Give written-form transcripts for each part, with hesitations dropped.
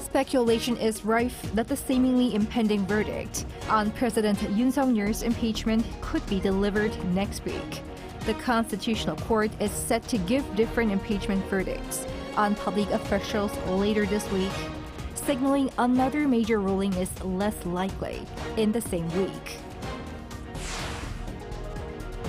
Speculation is rife that the seemingly impending verdict on President Yoon Suk-yeol's impeachment could be delivered next week. The Constitutional Court is set to give different impeachment verdicts on public officials later this week, signaling another major ruling is less likely in the same week.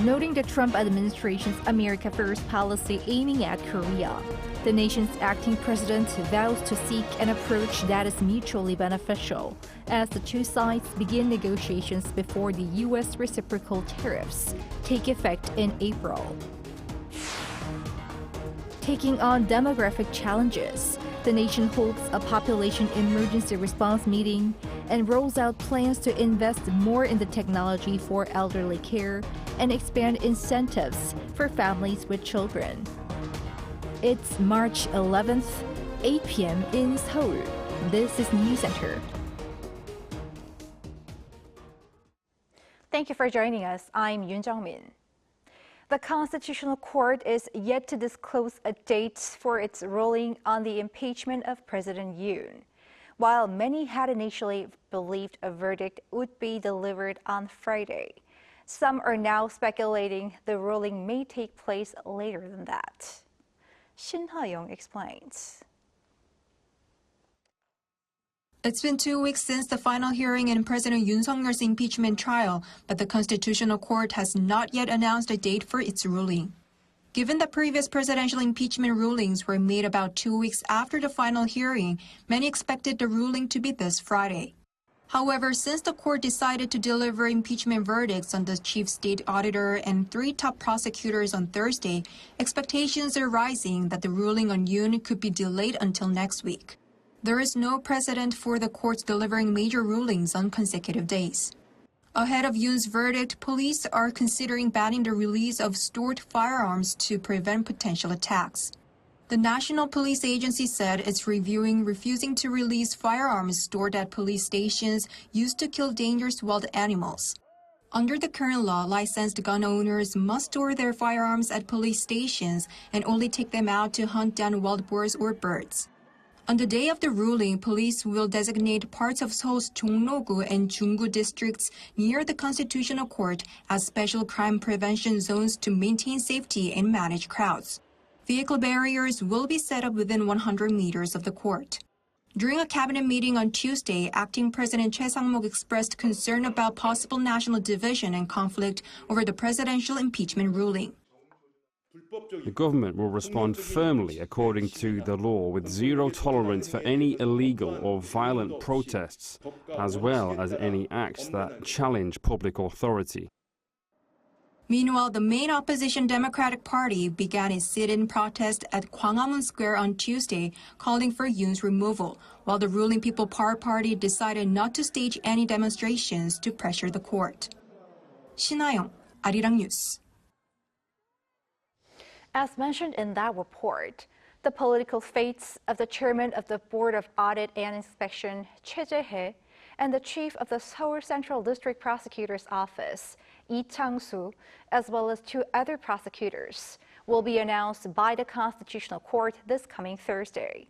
Noting the Trump administration's America First policy aiming at Korea, the nation's acting president vows to seek an approach that is mutually beneficial as the two sides begin negotiations before the U.S. reciprocal tariffs take effect in April. Taking on demographic challenges, the nation holds a population emergency response meeting and rolls out plans to invest more in the technology for elderly care and expand incentives for families with children. It's March 11th, 8 p.m. in Seoul. This is Newscenter. Thank you for joining us. I'm Yoon Min. The Constitutional Court is yet to disclose a date for its ruling on the impeachment of President Yoon. While many had initially believed a verdict would be delivered on Friday, some are now speculating the ruling may take place later than that. Shin Ha-young explains. It's been 2 weeks since the final hearing in President Yoon Suk-yeol's impeachment trial, but the Constitutional Court has not yet announced a date for its ruling. Given that previous presidential impeachment rulings were made about 2 weeks after the final hearing, many expected the ruling to be this Friday. However, since the court decided to deliver impeachment verdicts on the chief state auditor and 3 top prosecutors on Thursday, expectations are rising that the ruling on Yoon could be delayed until next week. There is no precedent for the courts delivering major rulings on consecutive days. Ahead of Yoon's verdict, police are considering banning the release of stored firearms to prevent potential attacks. The National Police Agency said it's reviewing refusing to release firearms stored at police stations used to kill dangerous wild animals. Under the current law, licensed gun owners must store their firearms at police stations and only take them out to hunt down wild boars or birds. On the day of the ruling, police will designate parts of Seoul's Jongno-gu and Jung-gu districts near the Constitutional Court as special crime prevention zones to maintain safety and manage crowds. Vehicle barriers will be set up within 100 meters of the court. During a cabinet meeting on Tuesday, acting President Choi Sang-mok expressed concern about possible national division and conflict over the presidential impeachment ruling. The government will respond firmly according to the law with zero tolerance for any illegal or violent protests, as well as any acts that challenge public authority. Meanwhile, the main opposition Democratic Party began its sit-in protest at Gwanghwamun Square on Tuesday, calling for Yoon's removal, while the ruling People Power Party decided not to stage any demonstrations to pressure the court. Shin Ha-young, Arirang News. As mentioned in that report, the political fates of the chairman of the Board of Audit and Inspection, Choi Jae-hae, and the chief of the Seoul Central District Prosecutor's Office, Lee Chang-soo, as well as 2 other prosecutors, will be announced by the Constitutional Court this coming Thursday.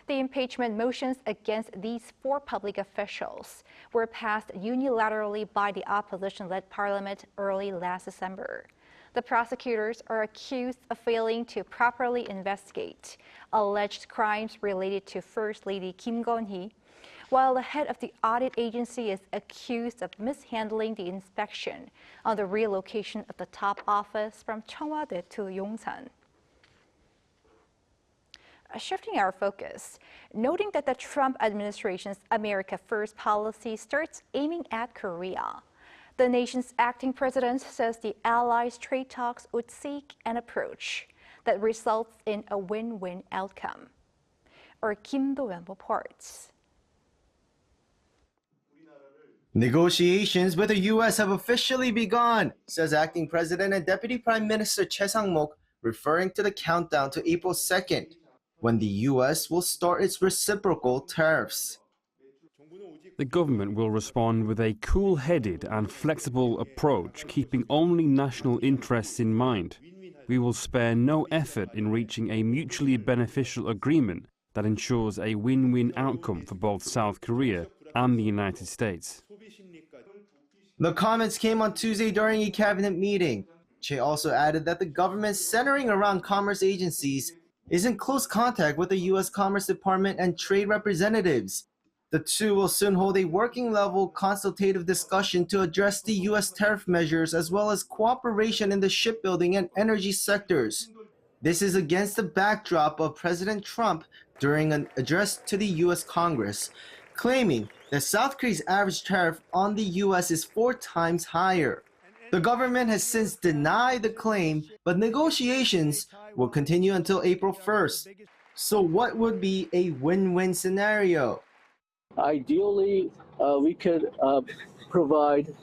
The impeachment motions against these 4 public officials were passed unilaterally by the opposition-led parliament early last December. The prosecutors are accused of failing to properly investigate alleged crimes related to First Lady Kim Geon-hee, while the head of the audit agency is accused of mishandling the inspection on the relocation of the top office from Cheongwade to Yongsan. Shifting our focus, noting that the Trump administration's America First policy starts aiming at Korea, the nation's acting president says the allies' trade talks would seek an approach that results in a win-win outcome. Or Kim Do-yeon reports. Negotiations with the U.S. have officially begun, says acting president and Deputy Prime Minister Choi Sang-mok, referring to the countdown to April 2nd, when the U.S. will start its reciprocal tariffs. The government will respond with a cool-headed and flexible approach, keeping only national interests in mind. We will spare no effort in reaching a mutually beneficial agreement that ensures a win-win outcome for both South Korea and the United States. The comments came on Tuesday during a cabinet meeting. Che also added that the government centering around commerce agencies is in close contact with the U.S. Commerce Department and trade representatives. The two will soon hold a working-level consultative discussion to address the U.S. tariff measures as well as cooperation in the shipbuilding and energy sectors. This is against the backdrop of President Trump during an address to the U.S. Congress, claiming that South Korea's average tariff on the U.S. is 4 times higher. The government has since denied the claim, but negotiations will continue until April 1st. So what would be a win-win scenario? Ideally, we could provide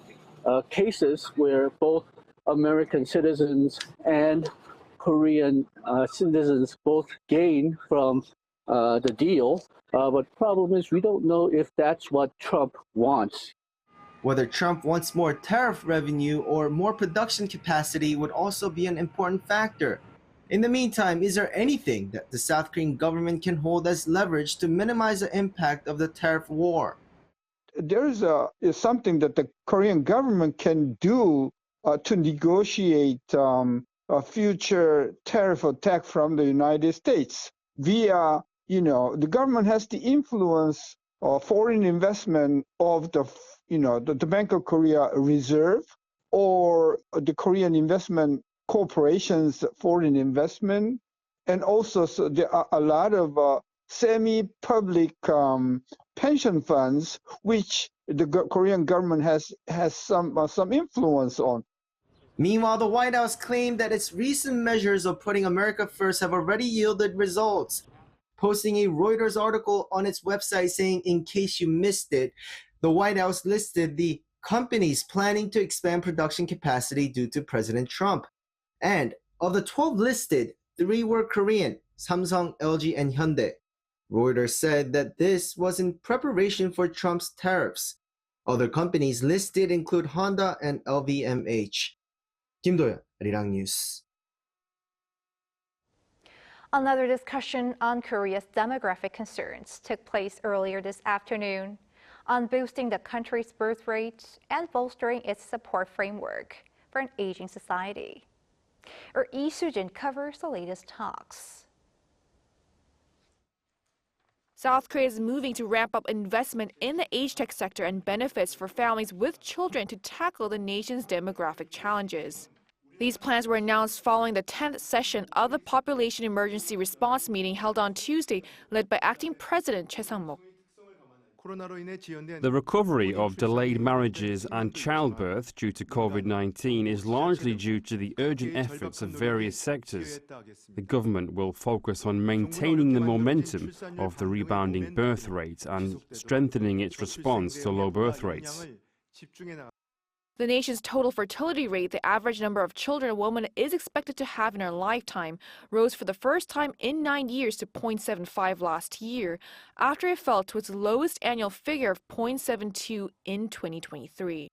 cases where both American citizens and Korean citizens both gain from the deal. But the problem is we don't know if that's what Trump wants. Whether Trump wants more tariff revenue or more production capacity would also be an important factor. In the meantime, is there anything that the South Korean government can hold as leverage to minimize the impact of the tariff war? There is something that the Korean government can do to negotiate a future tariff attack from the United States via, the government has the influence foreign investment of the Bank of Korea Reserve or the Korean Investment Corporation's foreign investment. And also, so there are a lot of semi-public pension funds, which the Korean government has some influence on. Meanwhile, the White House claimed that its recent measures of putting America first have already yielded results, posting a Reuters article on its website saying, in case you missed it, the White House listed the companies planning to expand production capacity due to President Trump. And of the 12 listed, 3 were Korean, Samsung, LG, and Hyundai. Reuters said that this was in preparation for Trump's tariffs. Other companies listed include Honda and LVMH. Kim Do-yeon, Arirang News. Another discussion on Korea's demographic concerns took place earlier this afternoon on boosting the country's birth rate and bolstering its support framework for an aging society. Our Lee Soo-jin covers the latest talks. South Korea is moving to ramp up investment in the age tech sector and benefits for families with children to tackle the nation's demographic challenges. These plans were announced following the 10th session of the Population Emergency Response meeting held on Tuesday, led by Acting President Choi Sang-mok. The recovery of delayed marriages and childbirth due to COVID-19 is largely due to the urgent efforts of various sectors. The government will focus on maintaining the momentum of the rebounding birth rate and strengthening its response to low birth rates. The nation's total fertility rate, the average number of children a woman is expected to have in her lifetime, rose for the first time in 9 years to 0.75 last year, after it fell to its lowest annual figure of 0.72 in 2023.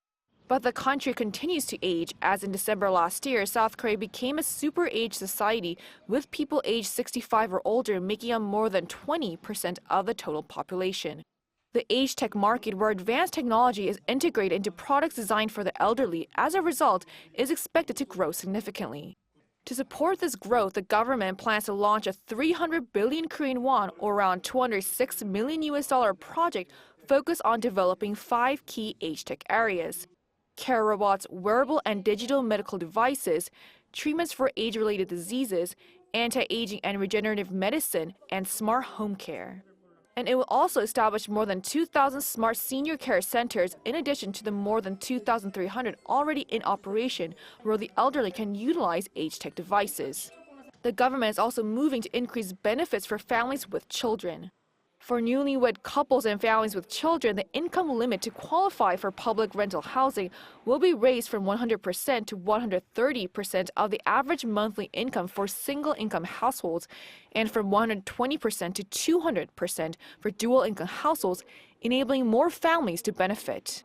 But the country continues to age, as in December last year, South Korea became a super-age society, with people aged 65 or older making up more than 20% of the total population. The age tech market, where advanced technology is integrated into products designed for the elderly, as a result, is expected to grow significantly. To support this growth, the government plans to launch a 300 billion Korean won, or around $206 million project focused on developing 5 key age tech areas: care robots, wearable and digital medical devices, treatments for age-related diseases, anti-aging and regenerative medicine, and smart home care. And it will also establish more than 2,000 smart senior care centers in addition to the more than 2,300 already in operation where the elderly can utilize age tech devices. The government is also moving to increase benefits for families with children. For newlywed couples and families with children, the income limit to qualify for public rental housing will be raised from 100% to 130% of the average monthly income for single-income households and from 120% to 200% for dual-income households, enabling more families to benefit.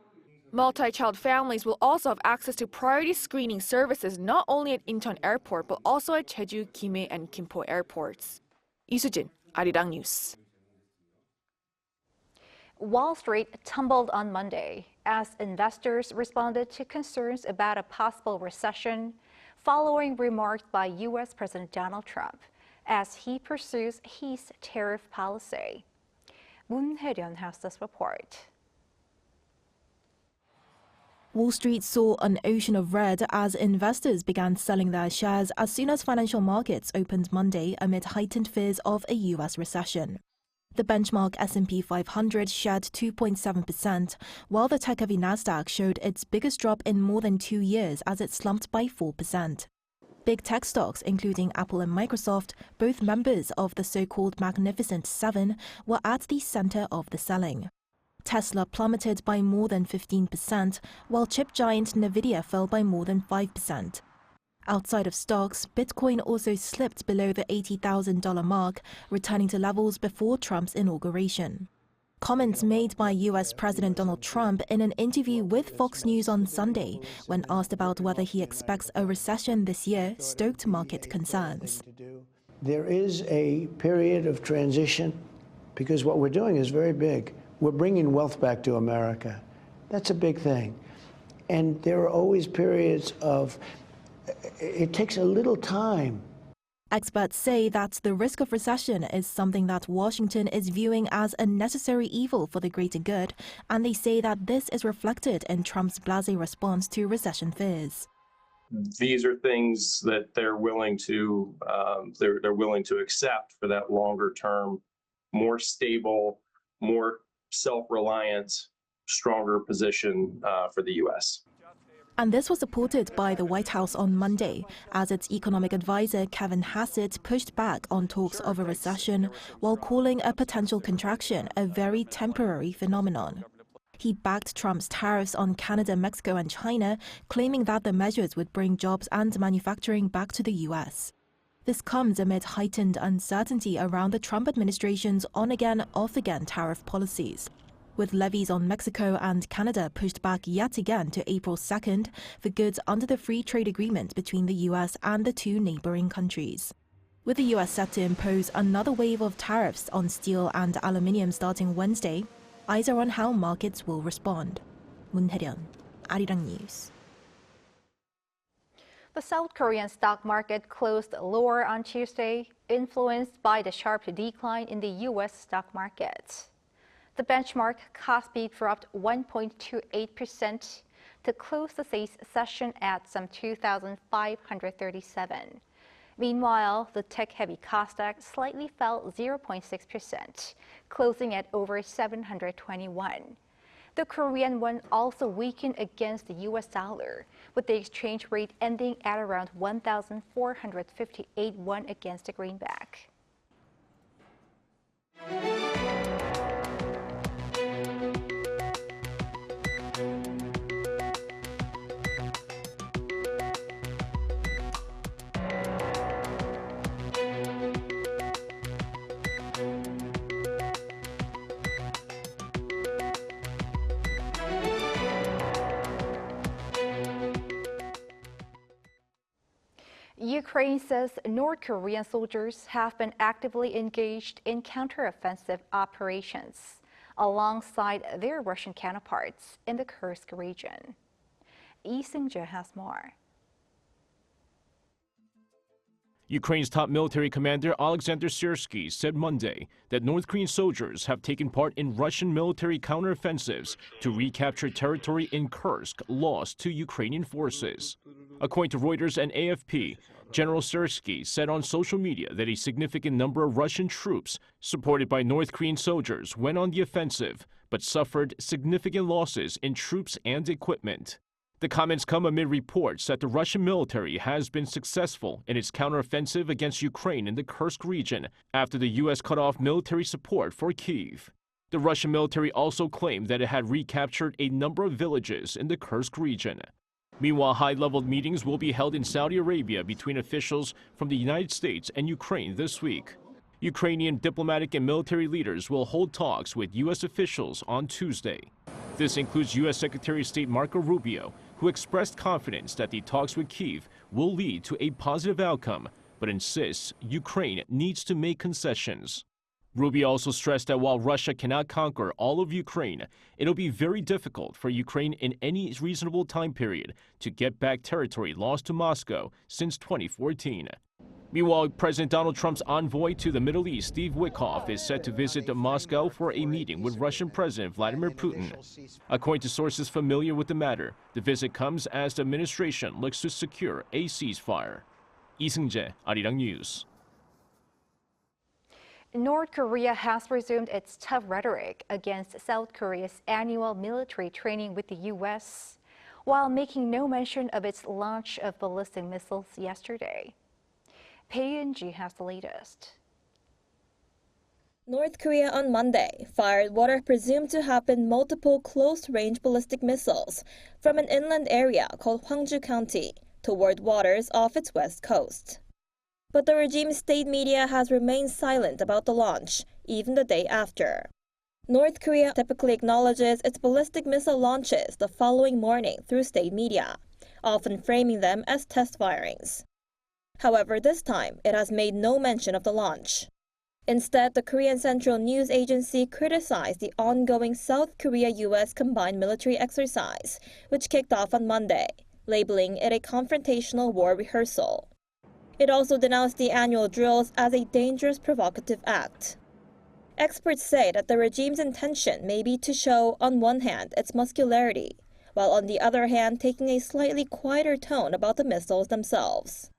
Multi-child families will also have access to priority screening services not only at Incheon Airport but also at Jeju, Gimhae, and Gimpo airports. Lee Soo-jin, Arirang News. Wall Street tumbled on Monday as investors responded to concerns about a possible recession following remarks by U.S. President Donald Trump as he pursues his tariff policy. Moon Hae-ryun has this report. Wall Street saw an ocean of red as investors began selling their shares as soon as financial markets opened Monday amid heightened fears of a U.S. recession. The benchmark S&P 500 shed 2.7%, while the tech-heavy Nasdaq showed its biggest drop in more than 2 years as it slumped by 4%. Big tech stocks, including Apple and Microsoft, both members of the so-called Magnificent Seven, were at the center of the selling. Tesla plummeted by more than 15%, while chip giant Nvidia fell by more than 5%. Outside of stocks, Bitcoin also slipped below the $80,000 mark, returning to levels before Trump's inauguration. Comments made by U.S. President Donald Trump in an interview with Fox News on Sunday, when asked about whether he expects a recession this year, stoked market concerns. There is a period of transition because what we're doing is very big. We're bringing wealth back to America. That's a big thing. And there are always periods of, it takes a little time. Experts say that the risk of recession is something that Washington is viewing as a necessary evil for the greater good, and they say that this is reflected in Trump's blasé response to recession fears. These are things that they're willing to accept for that longer term, more stable, more self-reliant, stronger position for the U.S. And this was supported by the White House on Monday, as its economic advisor Kevin Hassett pushed back on talks of a recession while calling a potential contraction a very temporary phenomenon. He backed Trump's tariffs on Canada, Mexico and China, claiming that the measures would bring jobs and manufacturing back to the U.S. This comes amid heightened uncertainty around the Trump administration's on-again, off-again tariff policies, with levies on Mexico and Canada pushed back yet again to April 2nd for goods under the free trade agreement between the U.S. and the two neighboring countries. With the U.S. set to impose another wave of tariffs on steel and aluminium starting Wednesday, eyes are on how markets will respond. Moon Hae-ryun, Arirang News. The South Korean stock market closed lower on Tuesday, influenced by the sharp decline in the U.S. stock market. The benchmark Kospi dropped 1.28% to close the session at some 2,537. Meanwhile, the tech-heavy Kosdaq slightly fell 0.6%, closing at over 721. The Korean won also weakened against the U.S. dollar, with the exchange rate ending at around 1,458 won against the greenback. Ukraine says North Korean soldiers have been actively engaged in counteroffensive operations alongside their Russian counterparts in the Kursk region. Lee Seung-jae has more. Ukraine's top military commander Alexander Syrsky said Monday that North Korean soldiers have taken part in Russian military counteroffensives to recapture territory in Kursk lost to Ukrainian forces. According to Reuters and AFP, General Syrsky said on social media that a significant number of Russian troops, supported by North Korean soldiers, went on the offensive, but suffered significant losses in troops and equipment. The comments come amid reports that the Russian military has been successful in its counteroffensive against Ukraine in the Kursk region after the U.S. cut off military support for Kyiv. The Russian military also claimed that it had recaptured a number of villages in the Kursk region. Meanwhile, high-level meetings will be held in Saudi Arabia between officials from the United States and Ukraine this week. Ukrainian diplomatic and military leaders will hold talks with U.S. officials on Tuesday. This includes U.S. Secretary of State Marco Rubio, who expressed confidence that the talks with Kyiv will lead to a positive outcome, but insists Ukraine needs to make concessions. Rubio also stressed that while Russia cannot conquer all of Ukraine, it'll be very difficult for Ukraine in any reasonable time period to get back territory lost to Moscow since 2014. Meanwhile, President Donald Trump's envoy to the Middle East, Steve Witkoff, is set to visit Moscow for a meeting with Russian President Vladimir Putin. According to sources familiar with the matter, the visit comes as the administration looks to secure a ceasefire. Lee Seung-jae, Arirang News. North Korea has resumed its tough rhetoric against South Korea's annual military training with the U.S., while making no mention of its launch of ballistic missiles yesterday. Pei-Yun-ji has the latest. North Korea on Monday fired what are presumed to have been multiple close-range ballistic missiles from an inland area called Hwangju County toward waters off its west coast. But the regime's state media has remained silent about the launch, even the day after. North Korea typically acknowledges its ballistic missile launches the following morning through state media, often framing them as test firings. However, this time it has made no mention of the launch. Instead, the Korean Central News Agency criticized the ongoing South Korea-U.S. combined military exercise, which kicked off on Monday, labeling it a confrontational war rehearsal. It also denounced the annual drills as a dangerous provocative act. Experts say that the regime's intention may be to show, on one hand, its muscularity, while on the other hand taking a slightly quieter tone about the missiles themselves.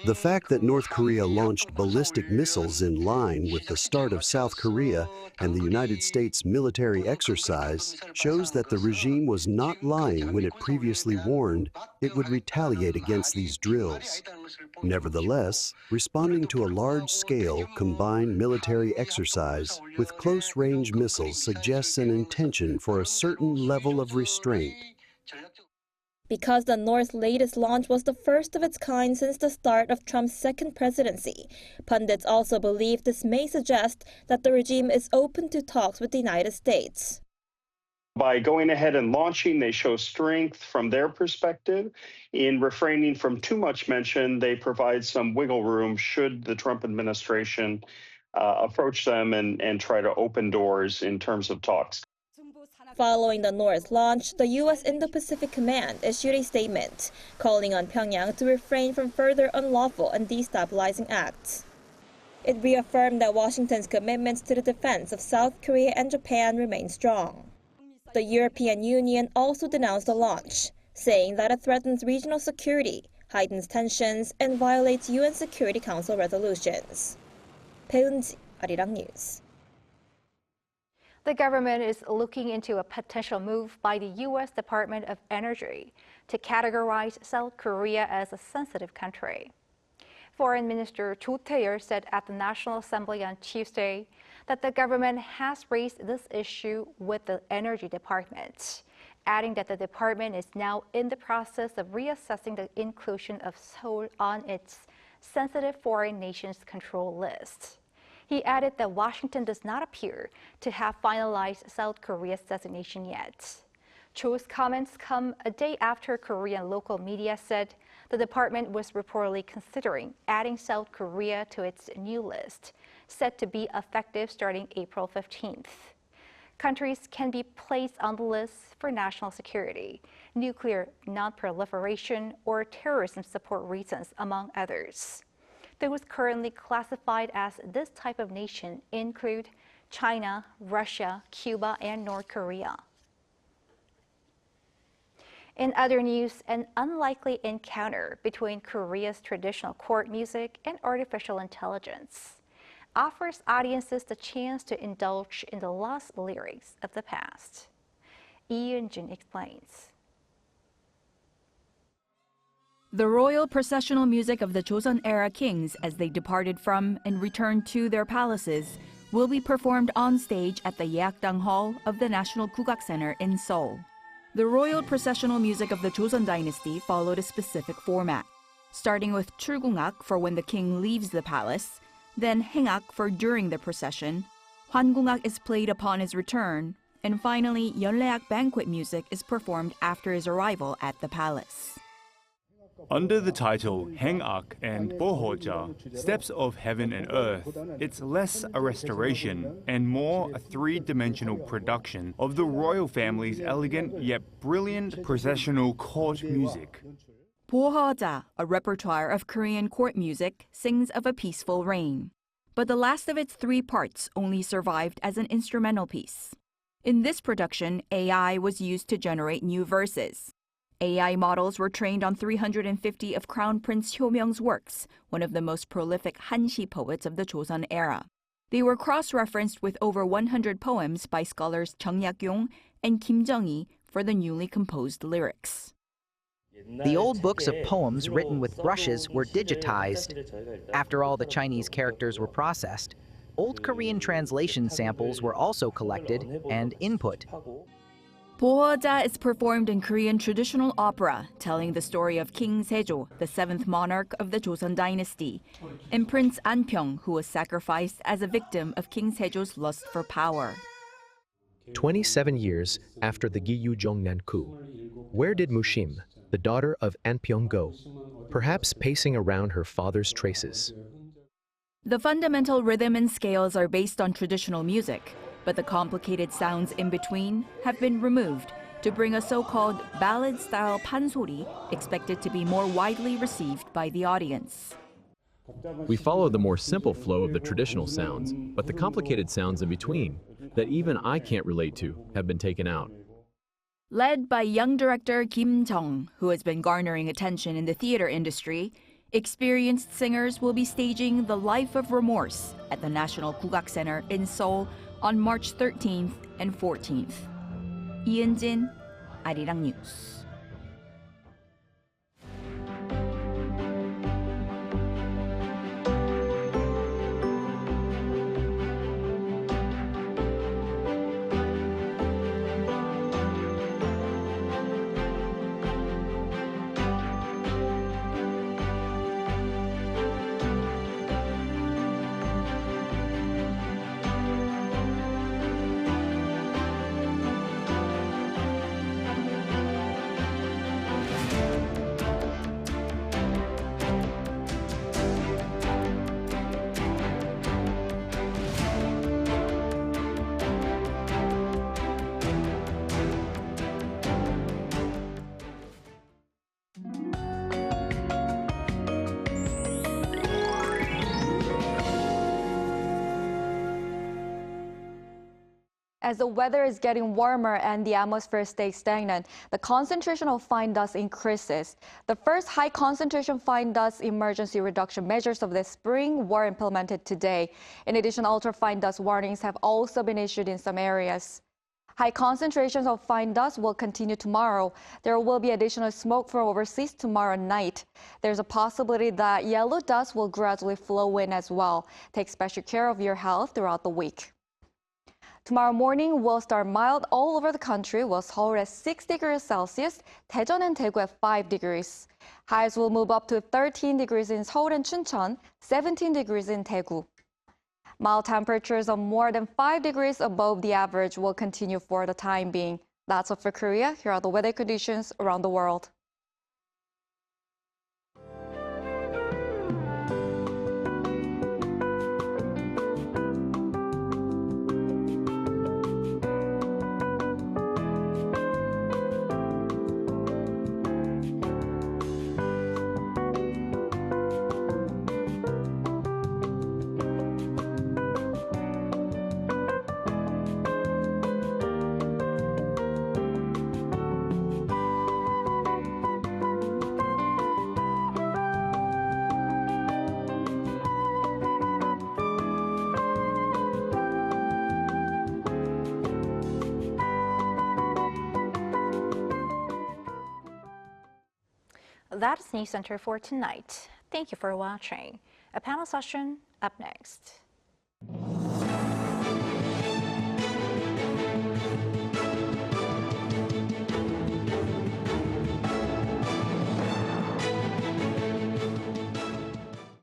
The fact that North Korea launched ballistic missiles in line with the start of South Korea and the United States military exercise shows that the regime was not lying when it previously warned it would retaliate against these drills. Nevertheless, responding to a large-scale combined military exercise with close-range missiles suggests an intention for a certain level of restraint. Because the North's latest launch was the first of its kind since the start of Trump's second presidency, pundits also believe this may suggest that the regime is open to talks with the United States. By going ahead and launching, they show strength from their perspective. In refraining from too much mention, they provide some wiggle room should the Trump administration approach them and try to open doors in terms of talks. Following the North's launch, the U.S. Indo-Pacific Command issued a statement calling on Pyongyang to refrain from further unlawful and destabilizing acts. It reaffirmed that Washington's commitments to the defense of South Korea and Japan remain strong. The European Union also denounced the launch, saying that it threatens regional security, heightens tensions, and violates UN Security Council resolutions. Pei-Yun-ji, Arirang News. The government is looking into a potential move by the U.S. Department of Energy to categorize South Korea as a sensitive country. Foreign Minister Cho Tae-yeol said at the National Assembly on Tuesday that the government has raised this issue with the Energy Department, adding that the department is now in the process of reassessing the inclusion of Seoul on its sensitive foreign nations control list. He added that Washington does not appear to have finalized South Korea's designation yet. Cho's comments come a day after Korean local media said the department was reportedly considering adding South Korea to its new list, set to be effective starting April 15th. Countries can be placed on the list for national security, nuclear non-proliferation, or terrorism support reasons, among others. Those currently classified as this type of nation include China, Russia, Cuba, and North Korea. In other news, an unlikely encounter between Korea's traditional court music and artificial intelligence offers audiences the chance to indulge in the lost lyrics of the past. Lee Eun-jin explains. The royal processional music of the Joseon-era kings as they departed from and returned to their palaces will be performed on stage at the Yeakdang Hall of the National Kugak Center in Seoul. The royal processional music of the Joseon dynasty followed a specific format, starting with 출궁악 for when the king leaves the palace, then 행악 for during the procession, 환궁악 is played upon his return, and finally 연례악 banquet music is performed after his arrival at the palace. Under the title Hengak and Bohoja, Steps of Heaven and Earth, it's less a restoration and more a three-dimensional production of the royal family's elegant yet brilliant processional court music. 보허자, a repertoire of Korean court music, sings of a peaceful reign. But the last of its three parts only survived as an instrumental piece. In this production, AI was used to generate new verses. AI models were trained on 350 of Crown Prince Hyo-myung's works, one of the most prolific Hanshi poets of the Joseon era. They were cross-referenced with over 100 poems by scholars Chung Yak-yong and Kim Jung-hee for the newly composed lyrics. The old books of poems written with brushes were digitized. After all the Chinese characters were processed, old Korean translation samples were also collected and input. 보허자 is performed in Korean traditional opera, telling the story of King Sejo, the seventh monarch of the Joseon dynasty, and Prince Anpyeong, who was sacrificed as a victim of King Sejo's lust for power. 27 years after the Gyu Jongnan coup, where did Mushim, the daughter of Anpyeong, go? Perhaps pacing around her father's traces. The fundamental rhythm and scales are based on traditional music, but the complicated sounds in between have been removed to bring a so-called ballad-style pansori expected to be more widely received by the audience. We follow the more simple flow of the traditional sounds, but the complicated sounds in between, that even I can't relate to, have been taken out. Led by young director Kim Jung, who has been garnering attention in the theater industry, experienced singers will be staging The Life of Remorse at the National Kugak Center in Seoul on March 13th and 14th. 이은진, Arirang News. As the weather is getting warmer and the atmosphere stays stagnant, the concentration of fine dust increases. The first high concentration fine dust emergency reduction measures of this spring were implemented today. In addition, ultrafine dust warnings have also been issued in some areas. High concentrations of fine dust will continue tomorrow. There will be additional smoke from overseas tomorrow night. There's a possibility that yellow dust will gradually flow in as well. Take special care of your health throughout the week. Tomorrow morning will start mild all over the country, with Seoul at 6 degrees Celsius, Daejeon and Daegu at 5 degrees. Highs will move up to 13 degrees in Seoul and Chuncheon, 17 degrees in Daegu. Mild temperatures of more than 5 degrees above the average will continue for the time being. That's all for Korea. Here are the weather conditions around the world. That's Newscenter for tonight. Thank you for watching. A panel session up next.